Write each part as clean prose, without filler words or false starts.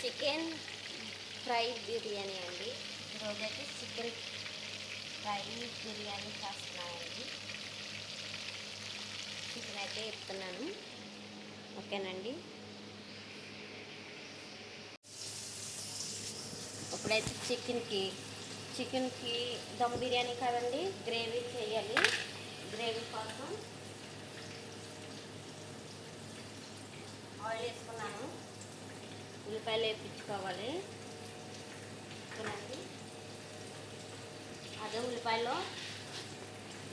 Chicken fry biryani అండి. ఈరోజైతే chicken fry biryani చేస్తున్నానండి. చికెన్ అయితే ఇస్తున్నాను. ఓకేనండి. ఇప్పుడైతే చికెన్కి దమ్ బిర్యానీ కదండి, గ్రేవీ చేయాలి. గ్రేవీ కోసం ఆయిల్ వేసుకున్నాను. ఉల్లిపాయలు వేయించుకోవాలి. ఓకేనండి. అదే ఉల్లిపాయలో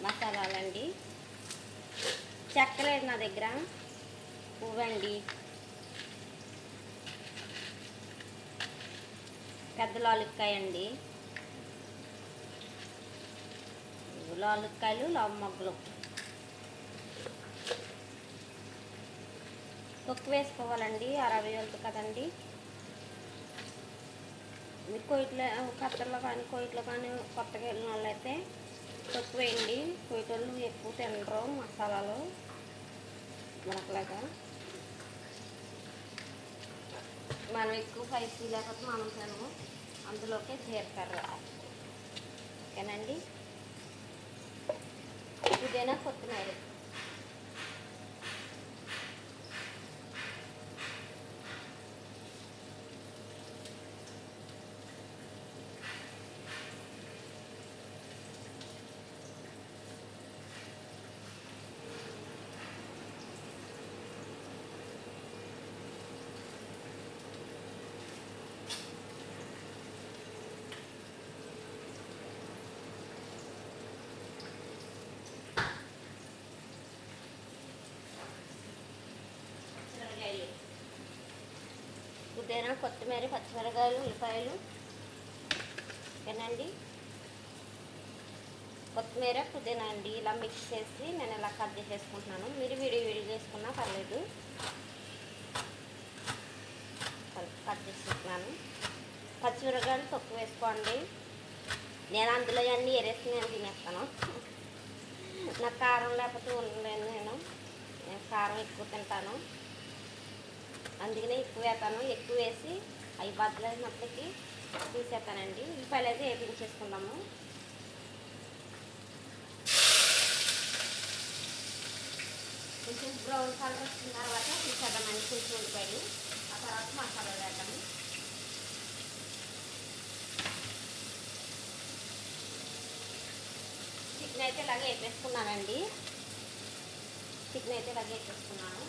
మసాలాలండి. చెక్కలేదు నా దగ్గర, పువ్వండి, పెద్ద లాలుక్కాయ అండి, లాలుక్కాయలు, లావు మొగ్గలు తొక్కు వేసుకోవాలండి. 60 వెళ్తుంది కదండి. మీరు కొయ్యట్లో కత్తెరలో కానీ కొయ్యట్లో కానీ కొత్తగా వెళ్ళిన వాళ్ళు అయితే తొక్కు వేయండి. కొయ్యటోళ్ళు ఎక్కువ తినరు మసాలాలు మనకులాగా. మనం ఎక్కువ స్పైసీ లేకపోతే మనం తినము. అందులోకే జీలకర్ర. ఓకేనండి. పుదీనా, కొత్తిమీర. పుదీనా, కొత్తిమీర, పచ్చిమిరకాయలు, ఉల్లిపాయలు. ఓకేనండి. కొత్తిమీర, పుదీనా అండి ఇలా మిక్స్ చేసి నేను ఇలా కట్ చేసేసుకుంటున్నాను. మీరు విడి చేసుకున్నా పర్లేదు. కట్ చేసుకుంటున్నాను. పచ్చిమిరకాయలు తక్కువ వేసుకోండి. నేను అందులో అన్నీ ఎరేసి నేను తినేస్తాను. నాకు కారం లేకపోతే ఉండలేను. నేను కారం ఎక్కువ తింటాను, అందుకనే ఎక్కువ వేస్తాను. ఎక్కువ వేసి అవి బద్దలైనప్పటికీ తీసేస్తానండి. ఉల్లిపాయలు అయితే వేపించేసుకుందాము. కొంచెం బ్రౌన్ కలర్ వచ్చిన తర్వాత తీసేద్దామండి కొంచెం ఉల్లిపాయలు. ఆ తర్వాత మసాలా వేద్దాము. చికెన్ అయితే ఇలాగే వేపేసుకున్నానండి. చికెన్ అయితే ఇలాగే వేపేసుకున్నాను.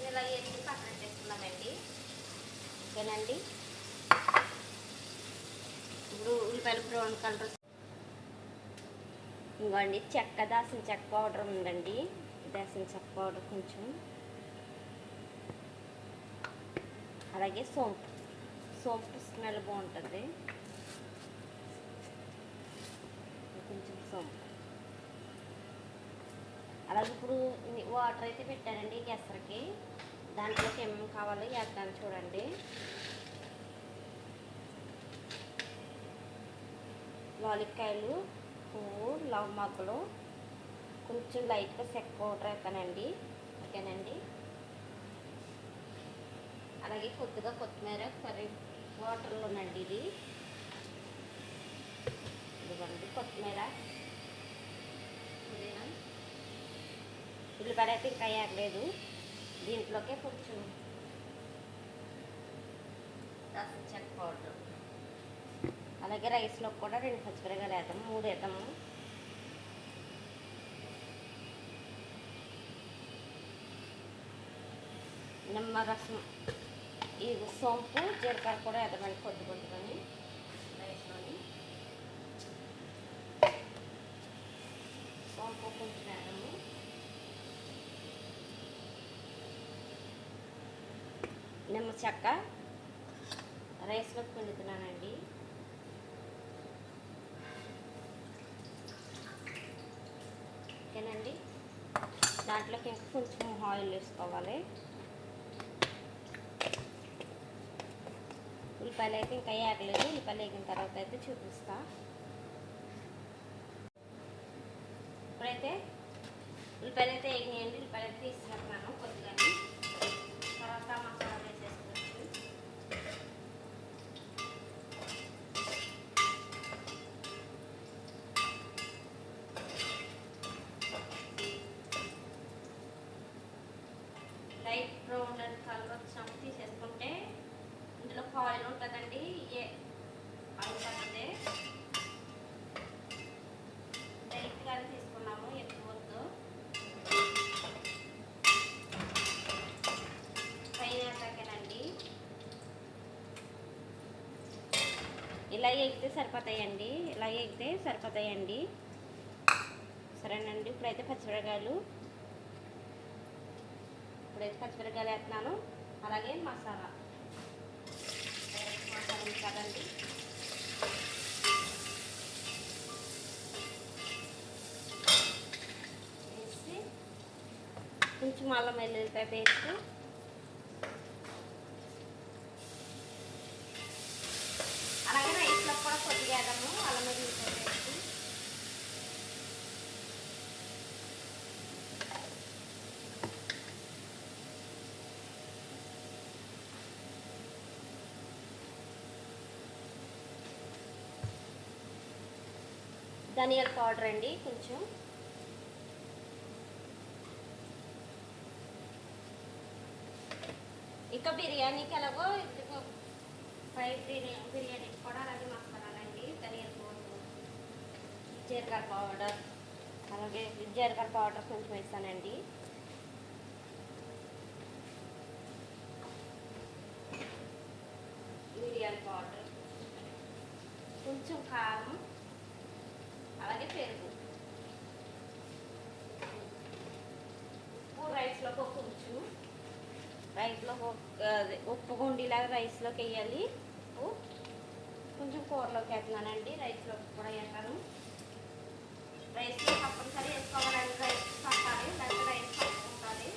ఇలా వేసి పక్కన పెట్టేసుకున్నామండి. ఓకేనండి. ఇప్పుడు ఉల్లిపాయలు బ్రౌన్ కలర్. ఇంకోండి దాల్చిన చెక్క పౌడర్ ఉందండి. దాల్చిన చెక్క పౌడర్ కొంచెం, అలాగే సోంపు స్మెల్ బాగుంటుంది. కొంచెం సోంపు. అలాగే ఇప్పుడు వాటర్ అయితే పెట్టానండి గెసరకి. దాంట్లోకి ఏమేమి కావాలో వేద్దాం చూడండి. లాలిక్కాయలు, పువ్వు, లవ్ మొగ్గలు, కొంచెం లైట్గా చెక్క పౌడర్ వేస్తానండి. ఓకేనండి. అలాగే కొద్దిగా కొత్తిమీర కర్రీ వాటర్లోనండి ఇది. ఇదిగోండి కొత్తిమీర, పుదీనా, ఉల్లిపాయ అయితే ఇంకా వేయలేదు. దీంట్లోకే కొంచెం దాల్చిన చెక్క పౌడర్, అలాగే రైస్లో కూడా 2 పచ్చిమిరపకాయలు వేద్దాము, 3 వేద్దాము. నిమ్మరసం, ఈ సోంపు, జీలకర్ర కూడా వేద్దామండి కొద్దిగాని రైస్లోని. సోంపు కొంచెం వేద్దాము. నిమ్మ చెక్క రైస్లో పిండుతున్నానండి. ఓకేనండి. దాంట్లోకి ఇంకా కొంచెం ఆయిల్ వేసుకోవాలి. ఉల్లిపాయలు అయితే ఇంకా వేగలేదు. ఉల్లిపాయలు వేగిన తర్వాత అయితే చూపిస్తా. ఇప్పుడైతే ఉల్లిపాయలు అయితే వేగినాయండి. ఉల్లిపాయలు అయితే తీసుకున్నాను కొద్దిగా. తర్వాత మసాలా వేసేసుకోవచ్చు. లైట్ బ్రౌన్ కలర్ వచ్చినప్పుడు తీసేసుకుంటే ఇందులో ఆయిల్ ఉంటుందండి. ఆయిల్ పడితే లైట్గానే తీసుకున్నాము, ఎక్కువ వద్దు. పైన తగ్గనండి. ఇలా ఎగితే సరిపోతాయండి. ఇలా ఎగితే సరిపోతాయండి. సరేనండి. ఇప్పుడైతే పచ్చిమిరపకాయలు వేస్తున్నాను. అలాగే మసాలా కదండి. వేసి కొంచెం అల్లం వెల్లుల్లిపాయ పేస్ట్, అలాగే రైస్లో కూడా కొద్దిగా వేద్దాము అల్లం వెల్లుల్లిపాయ పేస్ట్. ధనియాల పౌడర్ అండి కొంచెం. ఇంకా బిర్యానీకి ఎలాగో ఫ్రై బిర్యానీకి కూడా అలాగే మసాలాలండి. ధనియాల పౌడర్, జీలకర్ర పౌడర్, అలాగే జీలకర్ర పౌడర్ కొంచెం వేస్తానండి. మిరియాల పౌడర్, కొంచెం కారం, అలాగే పెరుగు. ఉప్పు రైస్లోకి కొంచెం, రైస్లో ఉప్పు గుండిలాగా రైస్లోకి వేయాలి. ఉప్పు కొంచెం కూరలోకి వేస్తున్నానండి. రైస్లోకి కూడా వేస్తాను. రైస్లో తప్పనిసరి వేసుకోవాలండి. రైస్ పట్టాలి, లేకపోతే రైస్ పట్టుకుంటుంది.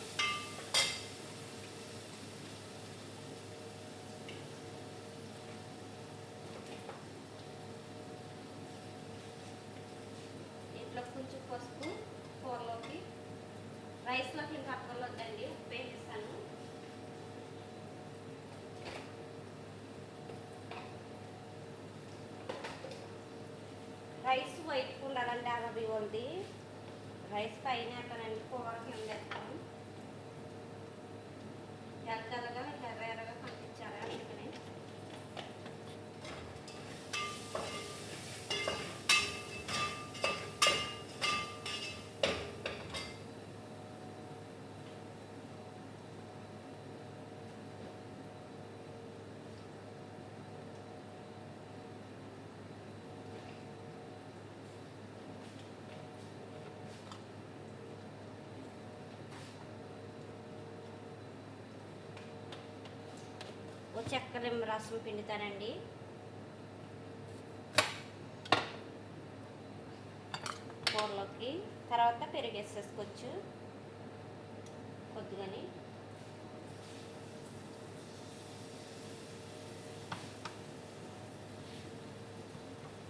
ఇంట్లో కొంచెం పసుపు కూరలోకి, రైస్లోకి ఇంకా అక్కర్లేదండి. ఉప్పు వేసేస్తాను. రైస్ వైట్గా ఉండాలండి. అరబీ ఉంది రైస్ పైన వేస్తానండి. కూర కింద వేస్తాను. ఎర్రగా ఎర్రగా కనిపించాలి అందుకని. చెక్క రసం పిండుతానండి. కూరలోకి తర్వాత పెరుగు వేసేసుకోవచ్చు కొద్దిగాని.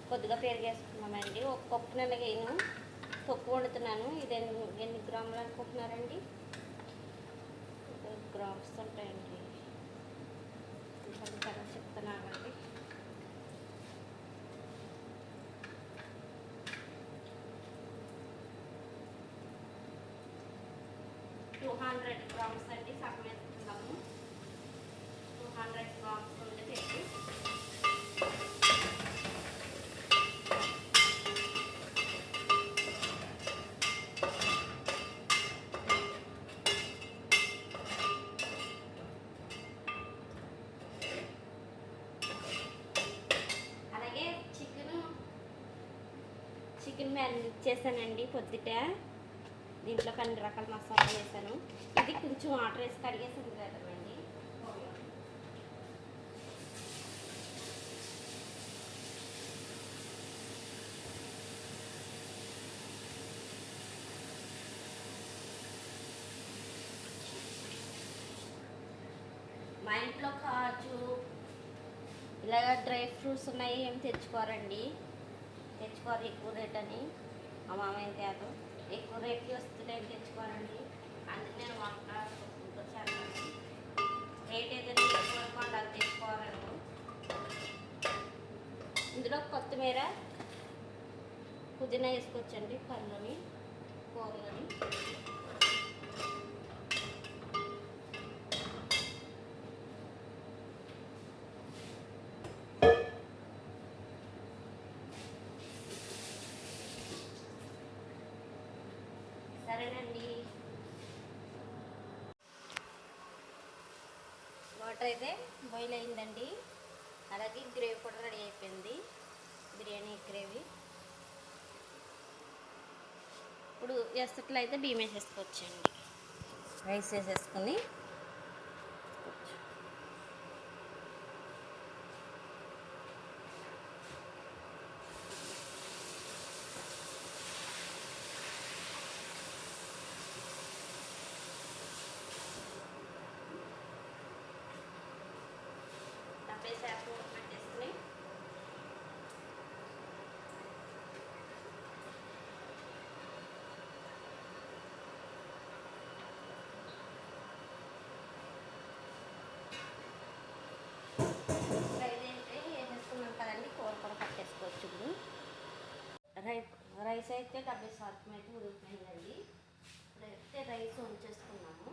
కొద్దిగా పెరుగు వేసుకున్నామండి. ఒక కప్పు నెలగైను పప్పు వండుతున్నాను. ఇది ఎన్ని గ్రాములు అనుకుంటున్నారండి? 5 గ్రామ్స్ ఉంటాయండి. చెప్తున్నానండి. 200 గ్రామ్స్ అండి. సగం వేసుకుందాము. 200 గ్రామ్స్ ఉంది పెట్టి. చికెన్ మ్యారినేట్ చేశానండి పొద్దుట. దీంట్లో అన్ని రకాల మసాలా వేసాను. ఇది కొంచెం వాటర్ వేసి కడిగేసి కదండి. మా ఇంట్లో కాజు ఇలాగ డ్రై ఫ్రూట్స్ ఉన్నాయి ఏమి తెచ్చుకోరండి, తెచ్చుకోరు ఎక్కువ రేట్ అని. మా మామయ్య తేదు ఎక్కువ రేట్కి వస్తుంది ఏమి తెచ్చుకోరండి. అందుకే నేను వంట వచ్చాను. రేట్ ఏదైనా తెచ్చుకోకుండా అది తెచ్చుకోవాలండి. ఇందులో కొత్తిమీర పుదీనా వేసుకోవచ్చండి, పళ్ళని కూరలని. సరేనండి, వాటర్ అయితే బాయిల్ అయిందండి. అలాగే గ్రేవీ కూడా రెడీ అయిపోయింది, బిర్యానీ గ్రేవీ. ఇప్పుడు ఎస్తట్లో అయితే బియ్యం వేసేసుకోవచ్చండి. రైస్ వేసేసుకొని తప్పేసాకు పెట్టేసుకుని కదండి, కూర కూడా కట్టేసుకోవచ్చు. ఇప్పుడు రైస్ అయితే 70% అయితే ఉడికిపోయిందండి. ఇప్పుడైతే రైస్ ఉంచేసుకున్నాము.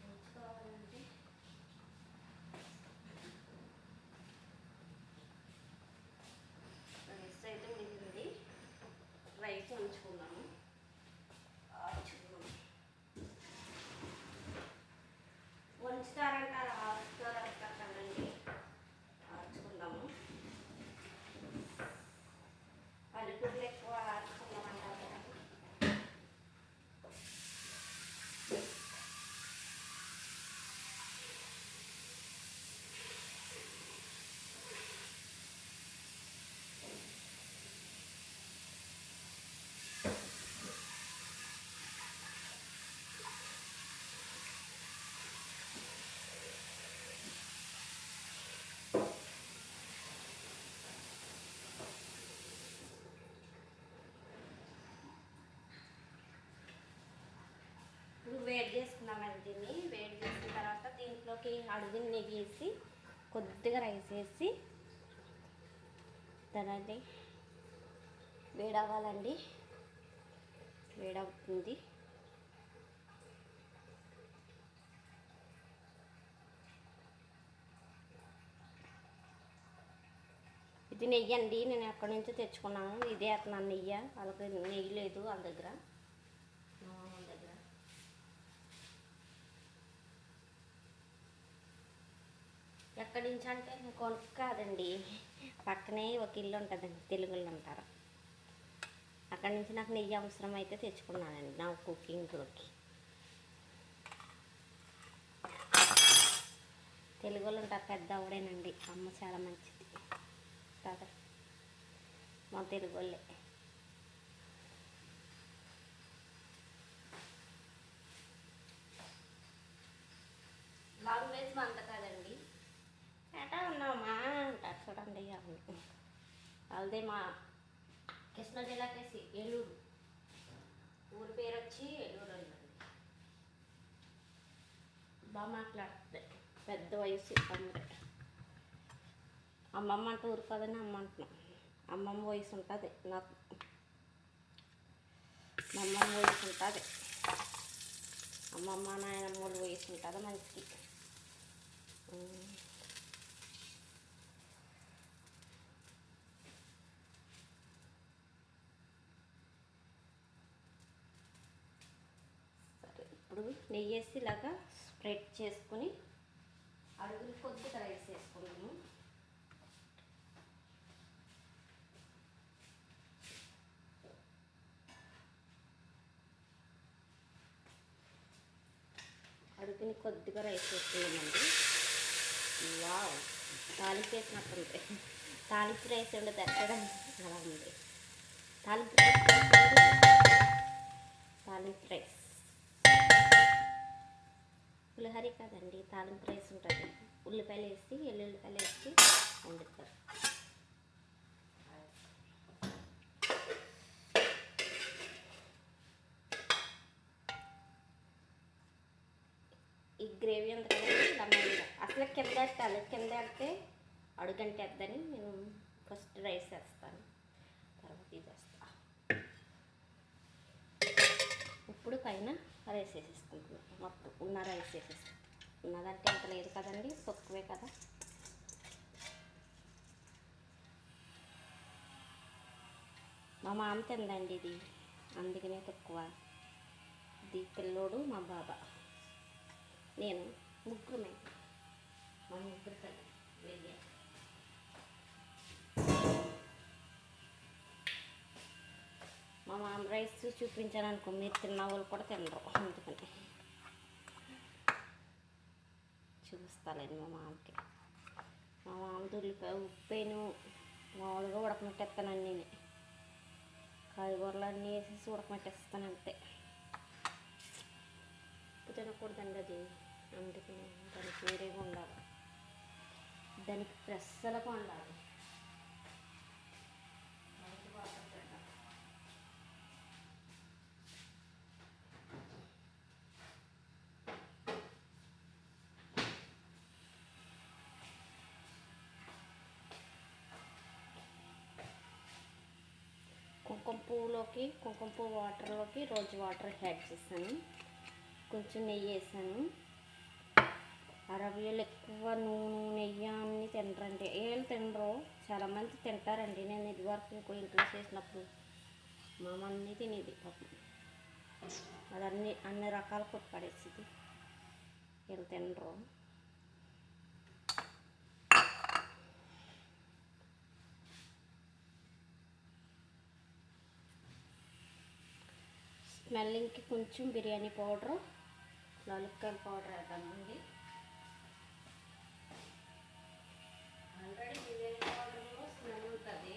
ఉంచుకోవాలంటే రైస్ అయితే ఉడికింది, రైస్ ఉంచుకున్నాము. ఉంచుతారంటే అలా ఆడుతారండి, ఆడుచుకుందాము. పల్లెటూరులో ఎక్కువ ఆడుచుకున్నామంటారు కదా. వేడి చేసుకున్నామండి. దీన్ని వేడి చేసిన తర్వాత దీంట్లోకి అడుగు నెయ్యి వేసి కొద్దిగా రైస్ వేసి తినండి. వేడవ్వాలండి, వేడవుతుంది. ఇది నెయ్యి అండి, నేను ఎక్కడి నుంచో తెచ్చుకున్నాను. ఇదే అతను నెయ్యి, వాళ్ళకి నెయ్యి లేదు వాళ్ళ దగ్గర, వాళ్ళ దగ్గర. ఎక్కడి నుంచి అంటే కొనుక్కు కాదండి, పక్కనే ఒక ఇల్లు ఉంటుందండి, తెలుగుళ్ళు ఉంటారు. అక్కడి నుంచి నాకు నెయ్యి అవసరం అయితే తెచ్చుకున్నానండి నా కుకింగ్లోకి. తెలుగుళ్ళు ఉంటారు, పెద్ద ఆవిడేనండి, అమ్మ చాలా మంచిది కదా, మా తెలుగు వాళ్ళే. లాంగ్వేజ్ అంత కాదండి, ఎటా ఉన్నామా అంటారు చూడండి. వాళ్ళదే మా కృష్ణా జిల్లాకేసి ఏలూరు, ఊరి పేరు వచ్చి ఏలూరు అండి. బాగా మాట్లాడుతుంది, పెద్ద వయసు అందరే. అమ్మమ్మ అంటే ఊరు కదని అమ్మ అంటున్నాం. అమ్మమ్మ వయసు ఉంటుంది నాకు, మా అమ్మమ్మ వయసు ఉంటుంది, అమ్మమ్మ నాయనమ్మ వయసు ఉంటుంది మంచిది. సరే, ఇప్పుడు నెయ్యి వేసి ఇలాగా స్ప్రెడ్ చేసుకుని అడుగులు కొద్దిగా రైస్ వేసుకున్నాము. అడుగుని కొద్దిగా రైస్ వేసుకున్నామండి. వావ్, తాలింపు వేసినట్టుంది. తాలింపు రైస్ ఉండదు ఎక్కడ, అలా ఉంది తాలింపు రైస్. తాలింపు రైస్ పులిహోర కాదండి, తాలింపు రైస్ ఉంటుంది. ఉల్లిపాయలు వేసి ఎల్లుల్లిపాయలు వేసి వండుతారు. ఈ గ్రేవీ ఉంది కదండి ఇలా మెల్లగా అసలు కింద పెట్టాలి, కింద పెడితే అడుగంటేద్దని నేను ఫస్ట్ రైస్ వేస్తాను, తర్వాత ఇది వేస్తా. ఇప్పుడు పైన రైస్ వేసేసుకుంటున్నాను, మొత్తం ఉన్న రైస్ వేసేస్తాను. ఉన్నదంటే ఇంత లేదు కదండి, తక్కువే కదా. మా మామ తిందండి ఇది, అందుకనే తక్కువ. ఇది పిల్లోడు, మా బాబా, నేను, ముగ్గురమే. మా ముగ్గురు తల్లి వెళ్ళా. మా మామ రైస్ చూపించాను అనుకో, మీరు తిన్న వాళ్ళు కూడా తినరు, అందుకని చూస్తాలేండి మా మామకి. మా మామ ఉల్లిపాయ ఉప్పేను మామూలుగా ఉడకమెట్టేస్తానండి, నేను కాయగూరలు అన్నీ వేసేసి ఉడకమెట్టేస్తాను అంతే. ఉప్పు తినకూడదండి అది, అందుకని దానికి వేరేగా ఉండాలి, దానికి ఫ్రెష్గా ఉండాలి. కుంకుమ పువ్వు వాటర్లోకి రోజు వాటర్ యాడ్ చేశాను, కొంచెం నెయ్యి వేసాను. అరబియలు ఎక్కువ నూనె నెయ్యి అన్నీ తినరండి, ఏళ్ళు తినరు, చాలామంది తింటారండి. నేను ఇదివరకు ఇంకో ఇంట్లో చేసినప్పుడు మా అమ్మ అన్నీ తినేది పాపం, అది అన్ని రకాల కొట్టి పడేసింది, వీళ్ళు తినరు. స్మెల్లింగ్కి కొంచెం బిర్యానీ పౌడరు, లాలిక్కాయల పౌడర్ వేద్దామండి. ఆల్రెడీ బిర్యానీ పౌడర్లో స్మెల్ ఉంటుంది,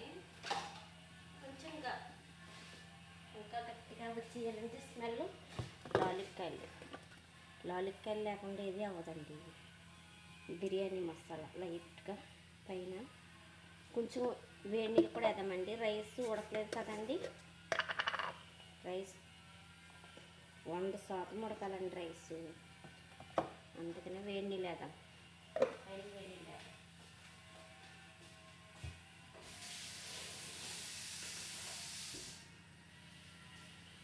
కొంచెం ఇంకా గట్టిగా వచ్చేయాలంటే స్మెల్ లాలిక్కాయలు లేకుండా ఏది అవ్వదండి. బిర్యానీ మసాలా లైట్గా పైన కొంచెం వేడి నీళ్ళు కూడా వేద్దామండి. రైస్ ఉడకలేదు కదండి, రైస్ 100% ఉడకాలండి రైస్, అందుకనే వేడి నీళ్ళు వేద్దాం.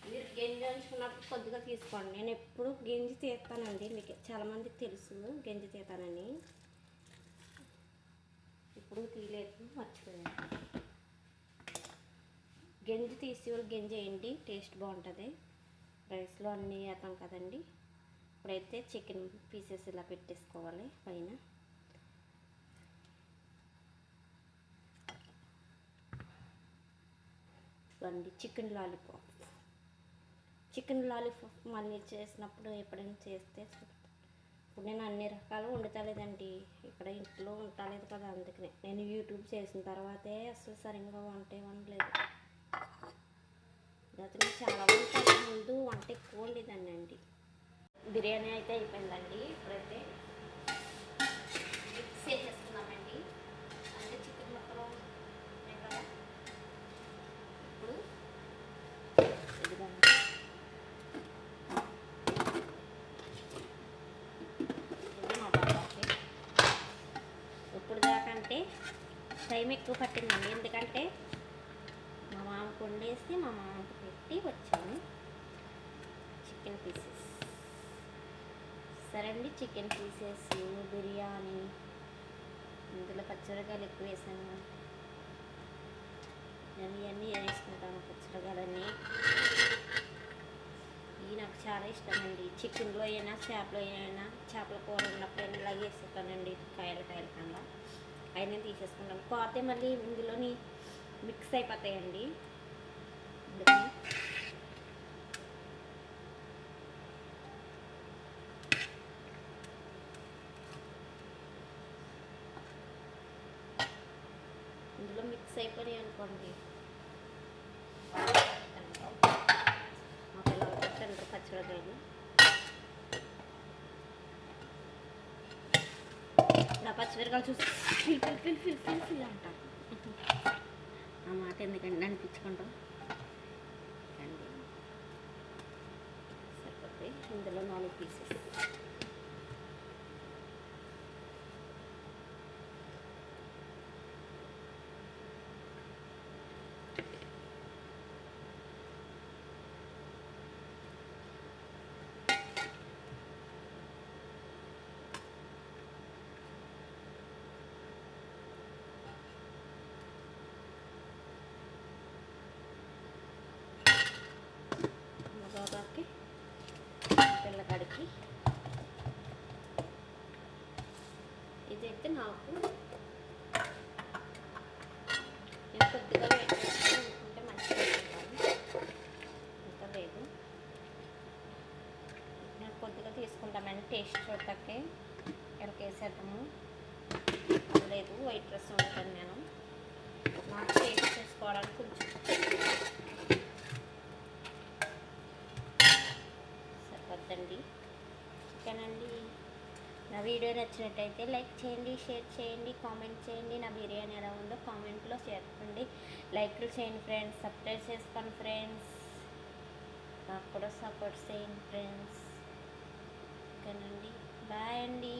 మీరు గింజ ఉంచుకున్నప్పుడు కొద్దిగా తీసుకోండి, నేను ఎప్పుడు గింజి తీస్తానండి, మీకు చాలామందికి తెలుసు గింజి తీస్తానని. ఇప్పుడు తీయలేదు, మర్చిపోయాను. గింజి తీసి గింజ వేయండి, టేస్ట్ బాగుంటుంది. రైస్లో అన్నీ వేస్తాం కదండి. ఇప్పుడైతే చికెన్ పీసెస్ ఇలా పెట్టేసుకోవాలి పైన. చికెన్ లాలీపాప్ మళ్ళీ చేసినప్పుడు ఎప్పుడైనా చేస్తే ఇప్పుడు నేను అన్ని రకాలు వండుతలేదండి, ఇక్కడ ఇంట్లో ఉండలేదు కదా, అందుకనే నేను యూట్యూబ్ చేసిన తర్వాతే అసలు సరిగ్గా వండలేదు. గతంలో చాలా వంటలు ముందు వంట ఎక్కువ వండేదాన్ని అండి. బిర్యానీ అయితే అయిపోయిందండి, ఇప్పుడైతే మిక్స్ చేసేసుకున్నామండి, అంటే చికెన్ ముక్కలు కదా. ఇప్పుడు ఇప్పుడు దాకంటే టైం ఎక్కువ పట్టిందండి, ఎందుకంటే మా మామకు వండేసి మా మామకు పెట్టి వచ్చాను. చికెన్ పీసెస్ సరే అండి, చికెన్ పీసెస్ బిర్యానీ, ఇందులో పచ్చిమిరపకాయలు ఎక్కువ వేసాను. నేను ఇవన్నీ వేసుకుంటాను, పచ్చిమిరపకాయలన్నీ. ఇవి నాకు చాలా ఇష్టం అండి, చికెన్లో అయినా చేపలో అయినా, చేపల కూర ఉన్నప్పుడు ఇలాగే వేసుకుంటానండి, కాయల కన్నా అయినా తీసేసుకుంటాను. పోతే మళ్ళీ ఇందులోని మిక్స్ అయిపోతాయండి, అందుకని ఇందులో మిక్స్ అయిపోయి అనుకోండి, మా పిల్లలు తింటారు పచ్చిమిరపకాయలు. ఇలా పచ్చిమిరకాయలు చూసి fill fill fill fill fill fill అంటారు. ఆ మాట ఎందుకండి అనిపించుకుంటాం అండి. సరిపోతే ఇందులో 4 పీసెస్. బాబాకి పిల్లకాడికి ఇదైతే నాకు నేను కొద్దిగా వెయిట్ చేసుకుంటే మంచిగా ఉంటాను. ఇంకా లేదు, నేను కొద్దిగా తీసుకుంటామని టేస్ట్ చూడటానికి ఎరకేసేద్దాము. లేదు వైట్ రైస్ ఉంటాను నేను, నాకు టేస్ట్ చేసుకోవడానికి కొంచెం సరిపోద్దండి. ఓకేనండి, నా వీడియో నచ్చినట్టయితే లైక్ చేయండి, షేర్ చేయండి, కామెంట్ చేయండి. నా బిర్యానీ ఎలా ఉందో కామెంట్లో చెప్పండి. లైక్లు చేయండి ఫ్రెండ్స్, సబ్స్క్రైబ్ చేసుకోండి ఫ్రెండ్స్, నాకు కూడా సపోర్ట్ చేయండి ఫ్రెండ్స్. ఓకేనండి, బాయ్ అండి.